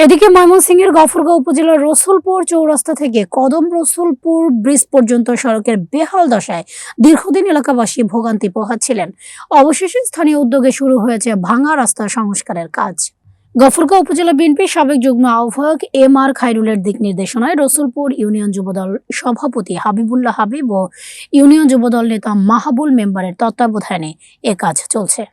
এদিকে ময়মনসিংহের গফরগাঁও উপজেলার রসুলপুর চৌরাস্তা থেকে কদম রসুলপুর ব্রিজ পর্যন্ত সড়কের বেহাল দশায় দীর্ঘদিন এলাকাবাসী ভোগান্তি পোহাচ্ছিলেন। অবশেষে স্থানীয় উদ্যোগে শুরু হয়েছে ভাঙা রাস্তা সংস্কারের কাজ। গফরগাঁও উপজেলা বিএনপির সাবেক যুগ্ম আহ্বায়ক এম.আর. খায়রুলের দিক নির্দেশনায় রসুলপুর ইউনিয়ন যুবদল সভাপতি হাবিবুল্লাহ হাবিব ও ইউনিয়ন যুবদল নেতা মাহাবুল মেম্বারের তত্ত্বাবধানে এ কাজ চলছে।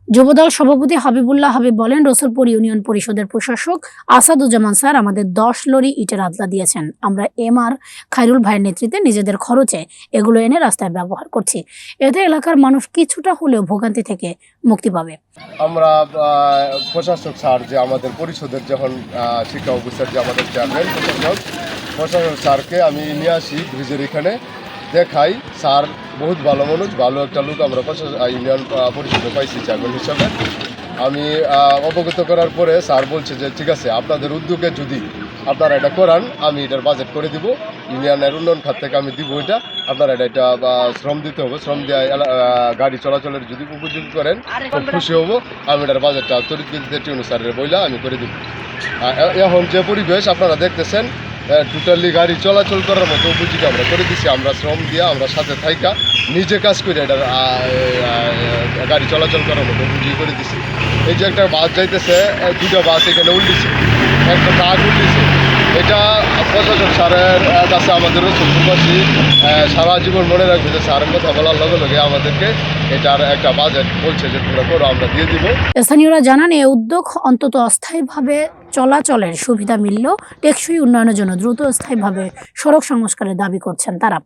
যুবদল সভাপতি হাবিবুল্লাহ হাবিব বলেন, রসুলপুর ইউনিয়ন পরিষদের প্রশাসক আসাদুজ্জামান স্যার আমাদের 10 লরি ইটের আদলা দিয়েছেন। আমরা এম.আর. খায়রুল ভাইয়ের নেতৃত্বে নিজেদের খরচে এগুলো এনে রাস্তায় ব্যবহার করছি। এতে এলাকার মানুষ কিছুটা হলেও ভোগান্তি থেকে মুক্তি পাবে। আমরা প্রশাসক স্যার যে আমাদের পরিষদের যখন শিক্ষা অফিসার যে আমাদের চেয়ারম্যান প্রশাসক স্যারকে আমি নিয়ে আসি ব্রিজের এখানে দেখাই। স্যার বহুত ভালো মানুষ, ভালো একটা লোক আমরা ইউনিয়ন পরিষদে পাইছি চেয়ারম্যান হিসাবে। আমি অবগত করার পরে স্যার বলছে যে ঠিক আছে, আপনাদের উদ্যোগে যদি আপনারা এটা করান আমি এটার বাজেট করে দিব, ইউনিয়নের উন্নয়ন খাত থেকে আমি দিব এটা, আপনারা এটা শ্রম দিতে হবে, শ্রম দেওয়া গাড়ি চলাচলের যদি উপযোগী করেন খুব খুশি হব। আমি এটার বাজেটটা তরিত বিদ্যুৎ অনুসারে বইলা আমি করে দিব। এখন যে পরিবেশ আপনারা দেখতেছেন টোটালি গাড়ি চলাচল করার মতো উপযোগী আমরা করে দিচ্ছি। আমরা শ্রম দিয়ে আমরা সাথে থাইকা নিজে কাজ করে এটার গাড়ি চলাচল করার মতো উপযোগী করে দিচ্ছি। এই যে একটা বাস যাইতেছে, 2টা বাস এখানে উল্টেছে, একটা ট্রাক উল্টেছে। এটা প্রশাসক স্যারের কাছে আমাদের রসুলপুরবাসী সারা জীবন মনে রাখবে যে স্যারের কথা বলার লগে লগে আমাদেরকে এটার একটা বাজেট বলছে যে তোমরা করো, আমরা দিয়ে দিব। স্থানীয়রা জানান, এই উদ্যোগ অন্তত অস্থায়ীভাবে চলাচলের সুবিধা মিললেও টেকসই উন্নয়নের জন্য দ্রুত স্থায়ীভাবে সড়ক সংস্কারের দাবি করছেন তারা।